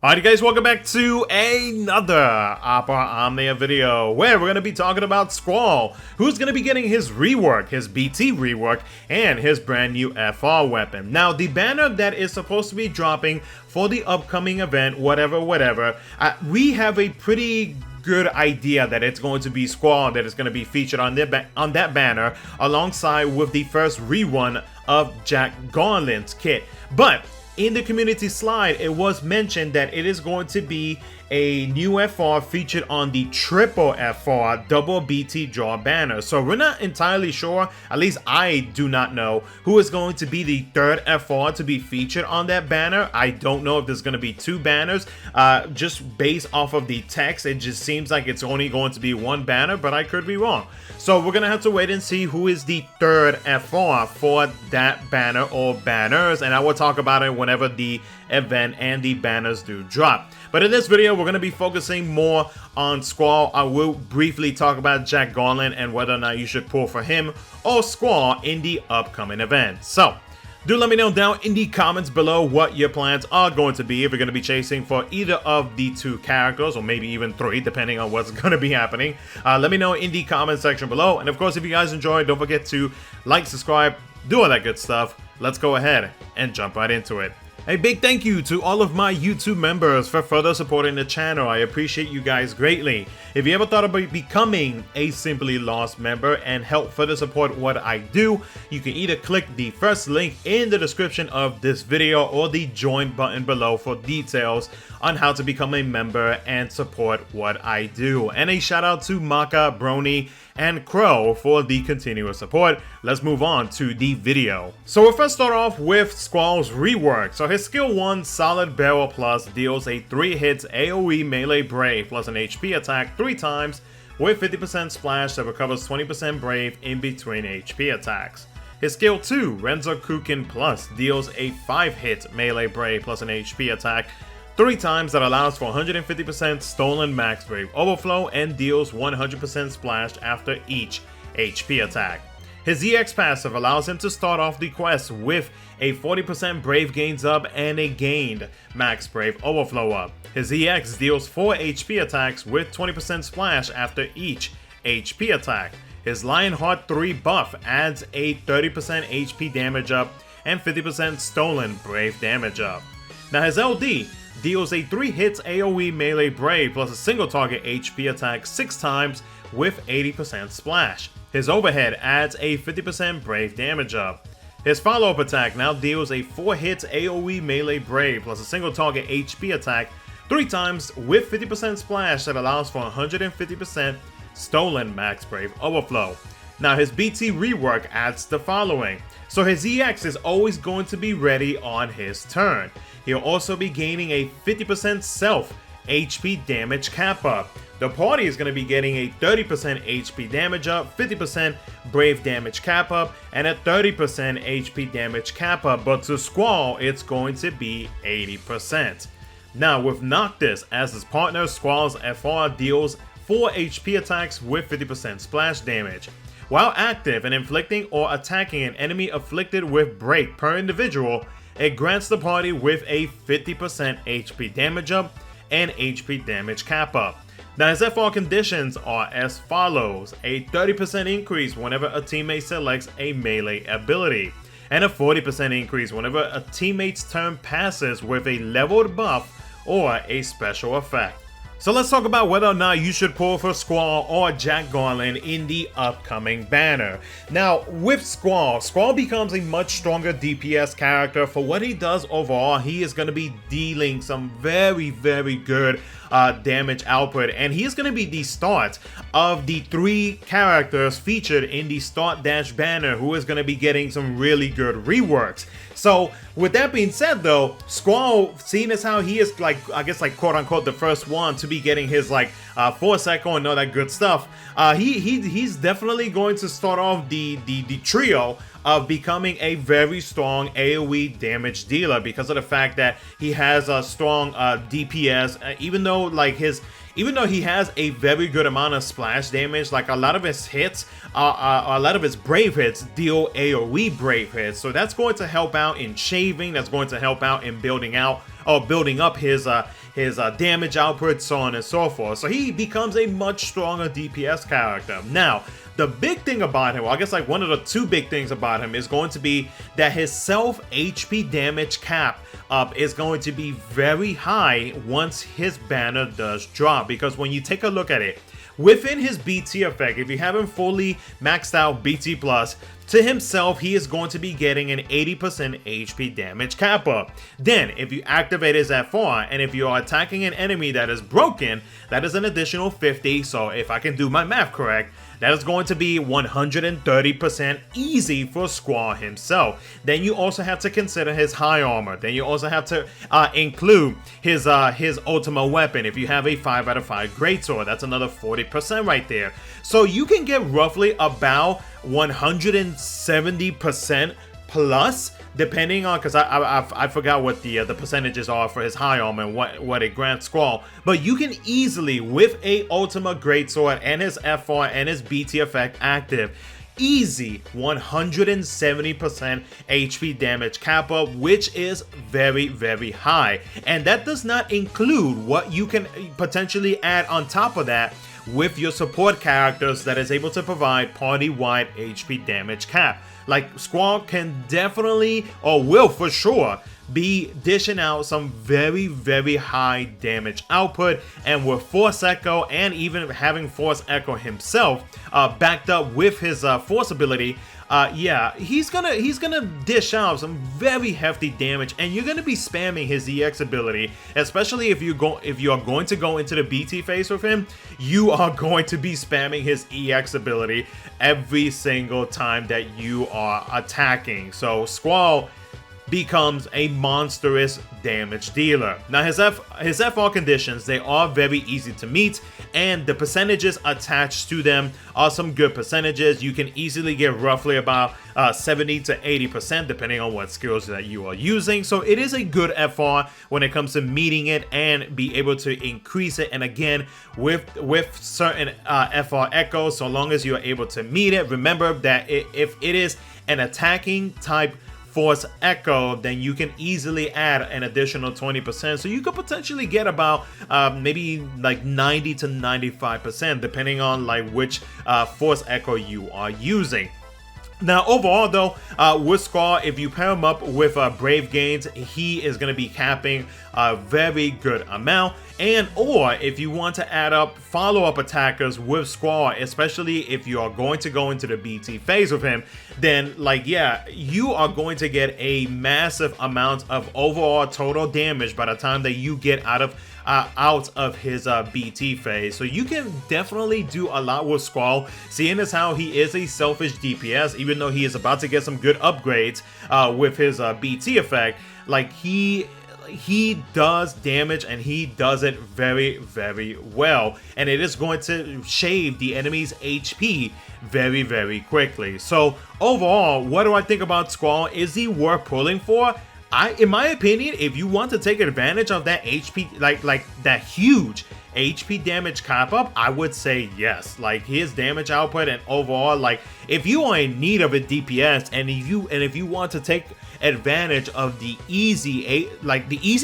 Alright guys, welcome back to another Opera Omnia video where we're going to be talking about Squall, who's going to be getting his rework, his BT rework, and his brand new FR weapon. Now, the banner that is supposed to be dropping for the upcoming event, whatever, we have a pretty good idea that it's going to be Squall that is going to be featured on that banner alongside with the first rerun of Jack Garland's kit. But in the community slide, it was mentioned that it is going to be a new FR featured on the triple FR double BT draw banner. So we're not entirely sure, at least I do not know, who is going to be the third FR to be featured on that banner. I don't know if there's going to be two banners. Just based off of the text, it just seems like it's only going to be one banner, but I could be wrong. So we're going to have to wait and see who is the third FR for that banner or banners, and I will talk about it whenever the event and the banners do drop. But in this video, we're going to be focusing more on Squall. I will briefly talk about Jack Garland and whether or not you should pull for him or Squall in the upcoming event. So do let me know down in the comments below what your plans are going to be, if you're going to be chasing for either of the two characters or maybe even three, depending on what's going to be happening. Let me know in the comment section below. And of course, if you guys enjoyed, don't forget to like, subscribe, do all that good stuff. Let's go ahead and jump right into it. A big thank you to all of my YouTube members for further supporting the channel. I appreciate you guys greatly. If you ever thought about becoming a SimplyLost member and help further support what I do, you can either click the first link in the description of this video or the join button below for details on how to become a member and support what I do. And a shout out to Maka, Brony, and Crow for the continuous support. Let's move on to the video. So we'll first start off with Squall's rework. So his skill 1 Solid Barrel Plus deals a 3 hits AoE melee brave plus an HP attack 3 times with 50% splash that recovers 20% brave in between HP attacks. His skill 2 Renzo Kukin Plus deals a 5 hit melee brave plus an HP attack 3 times that allows for 150% stolen max brave overflow and deals 100% splash after each HP attack. His EX passive allows him to start off the quest with a 40% brave gains up and a gained max brave overflow up. His EX deals 4 HP attacks with 20% splash after each HP attack. His Lionheart 3 buff adds a 30% HP damage up and 50% stolen brave damage up. Now his LD deals a 3 hits AoE melee brave plus a single target HP attack 6 times with 80% splash. His overhead adds a 50% brave damage up. His follow-up attack now deals a 4 hits AoE melee brave plus a single target HP attack 3 times with 50% splash that allows for 150% stolen max brave overflow. Now his BT rework adds the following. So his EX is always going to be ready on his turn. He'll also be gaining a 50% self HP damage cap up. The party is going to be getting a 30% HP damage up, 50% brave damage cap up, and a 30% HP damage cap up, but to Squall it's going to be 80%. Now with Noctis as his partner, Squall's FR deals 4 HP attacks with 50% splash damage. While active and inflicting or attacking an enemy afflicted with break per individual, it grants the party with a 50% HP damage up and HP damage cap up. Now his FR conditions are as follows: a 30% increase whenever a teammate selects a melee ability, and a 40% increase whenever a teammate's turn passes with a leveled buff or a special effect. So let's talk about whether or not you should pull for Squall or Jack Garland in the upcoming banner. Now with Squall becomes a much stronger DPS character. For what he does overall, he is going to be dealing some very good damage output, and he's going to be the start of the 3 characters featured in the Start Dash banner who is going to be getting some really good reworks. So with that being said though, Squall, seeing as how he is like, I guess like quote unquote the first one to be getting his like 4 second and all that good stuff, he's definitely going to start off the trio of becoming a very strong AoE damage dealer because of the fact that he has a strong DPS, even though he has a very good amount of splash damage. Like a lot of his hits, a lot of his brave hits deal AoE brave hits, so that's going to help out in shaving. That's going to help out in building up his his damage output, so on and so forth. So he becomes a much stronger DPS character. Now, the big thing about him, well, I guess like one of the two big things about him is going to be that his self HP damage cap is going to be very high once his banner does drop. Because when you take a look at it, within his BT effect, if you haven't fully maxed out BT plus, to himself, he is going to be getting an 80% HP damage cap up. Then, if you activate his FR, and if you are attacking an enemy that is broken, that is an additional 50. So if I can do my math correct, that is going to be 130% easy for Squall himself. Then you also have to consider his high armor. Then you also have to include his ultimate weapon. If you have a 5 out of 5 greatsword, that's another 40% right there. So you can get roughly about 170% plus, depending on, because I forgot what the percentages are for his high armor and what it grants Squall, but you can easily, with a ultimate greatsword and his FR and his BT effect active, easy 170% HP damage cap up, which is very, very high. And that does not include what you can potentially add on top of that with your support characters that is able to provide party-wide HP damage cap. Like, Squall can definitely, or will for sure, be dishing out some very, very high damage output. And with Force Echo, and even having Force Echo himself backed up with his Force ability, yeah, he's gonna dish out some very hefty damage, and you're gonna be spamming his EX ability, especially if you are going to go into the BT phase with him. You are going to be spamming his EX ability every single time that you are attacking. So Squall becomes a monstrous damage dealer. Now his FR conditions, they are very easy to meet, and the percentages attached to them are some good percentages. You can easily get roughly about 70 to 80% depending on what skills that you are using. So it is a good FR when it comes to meeting it and be able to increase it. And again, with certain FR echoes, so long as you are able to meet it, remember that if it is an attacking type Force Echo, then you can easily add an additional 20%. So you could potentially get about maybe like 90 to 95% depending on like which Force Echo you are using. Now overall though, with Squall, if you pair him up with Brave Gains, he is going to be capping a very good amount. And or if you want to add up follow-up attackers with Squall, especially if you are going to go into the BT phase with him, then like yeah, you are going to get a massive amount of overall total damage by the time that you get out of his BT phase. So you can definitely do a lot with Squall, seeing as how he is a selfish DPS, even though he is about to get some good upgrades with his BT effect. Like he does damage, and he does it very, very well, and it is going to shave the enemy's HP very, very quickly. So overall, what do I think about Squall? Is he worth pulling for? In my opinion, if you want to take advantage of that HP, like that huge HP damage cap up, I would say yes. Like his damage output and overall, like if you are in need of a DPS, and if you want to take advantage of the easy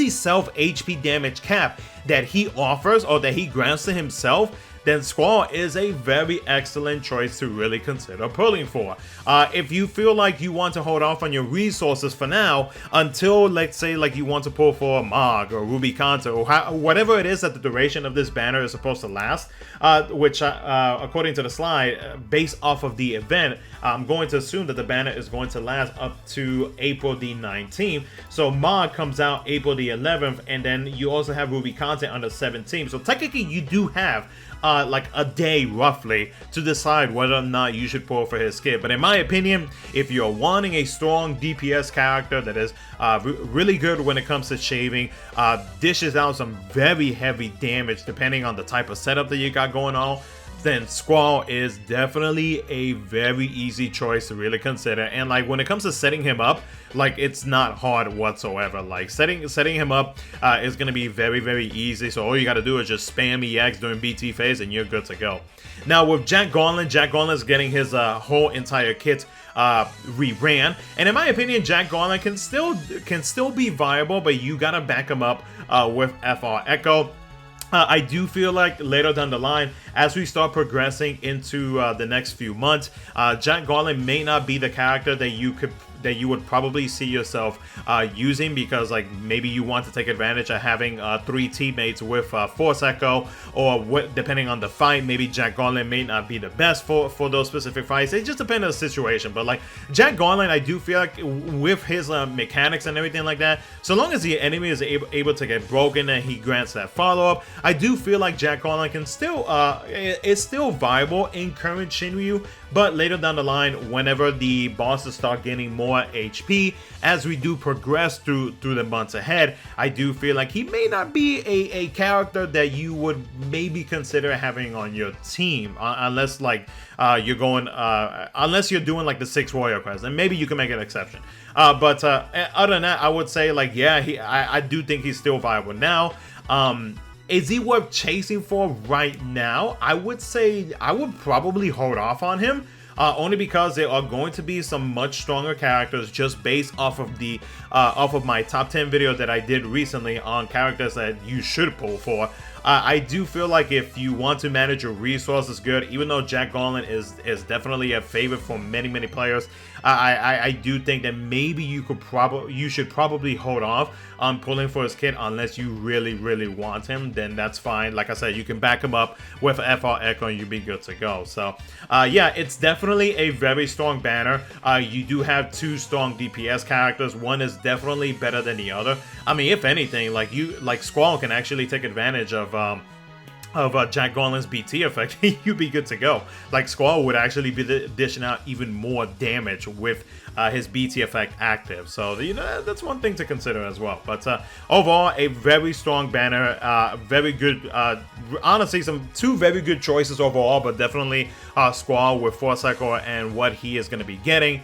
self HP damage cap that he offers, or that he grants to himself, then Squall is a very excellent choice to really consider pulling for. If you feel like you want to hold off on your resources for now until, let's say, like you want to pull for a Mog or Ruby Kanta or whatever it is that the duration of this banner is supposed to last, which according to the slide, based off of the event, I'm going to assume that the banner is going to last up to April the 19th. So Mog comes out April the 11th, and then you also have Ruby Kanta on the 17th. So technically you do have like a day roughly to decide whether or not you should pull for his skip. But in my opinion, if you're wanting a strong DPS character that is really good when it comes to shaving, dishes out some very heavy damage depending on the type of setup that you got going on, then Squall is definitely a very easy choice to really consider. And like when it comes to setting him up, like it's not hard whatsoever. Like setting him up is gonna be very easy. So all you gotta do is just spam EX during BT phase and you're good to go. Now with Jack Garland's getting his whole entire kit reran, and in my opinion, Jack Garland can still be viable, but you gotta back him up with FR Echo. I do feel like later down the line, as we start progressing into the next few months, Jack Garland may not be the character that you would probably see yourself using, because like maybe you want to take advantage of having 3 teammates with Force Echo, or depending on the fight, maybe Jack Garland may not be the best for those specific fights. It just depends on the situation. But like Jack Garland, I do feel like with his mechanics and everything like that, so long as the enemy is able to get broken and he grants that follow-up, I do feel like Jack Garland can still is still viable in current Shinryu. But later down the line, whenever the bosses start getting more HP, as we do progress through the months ahead, I do feel like he may not be a character that you would maybe consider having on your team, unless like you're going unless you're doing like the 6 warrior quest, and maybe you can make an exception. But other than that, I would say like yeah, I do think he's still viable now. Is he worth chasing for right now? I would say I would probably hold off on him, only because there are going to be some much stronger characters just based off of my top 10 video that I did recently on characters that you should pull for. I do feel like if you want to manage your resources good, even though Jack Garland is definitely a favorite for many players, I do think that maybe you should probably hold off on pulling for his kit unless you really want him. Then that's fine. Like I said, you can back him up with FR Echo and you'll be good to go. So yeah, it's definitely a very strong banner. You do have 2 strong DPS characters. One is definitely better than the other. I mean, if anything, like Squall can actually take advantage of Jack Garland's BT effect. You'd be good to go. Like Squall would actually be dishing out even more damage with his BT effect active. So you know, that's one thing to consider as well. But overall, a very strong banner. Very good. Honestly, 2 very good choices overall. But definitely Squall with Force Echo and what he is going to be getting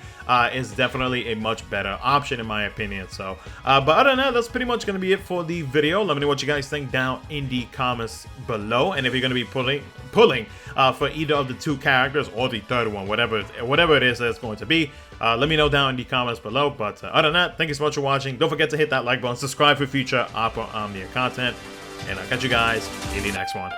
is definitely a much better option in my opinion. So but other than that, that's pretty much going to be it for the video. Let me know what you guys think down in the comments below, and if you're going to be pulling for either of the 2 characters or the 3rd one, whatever it is that's going to be, let me know down in the comments below. But other than that, thank you so much for watching. Don't forget to hit that like button, subscribe for future Opera Omnia content, and I'll catch you guys in the next one.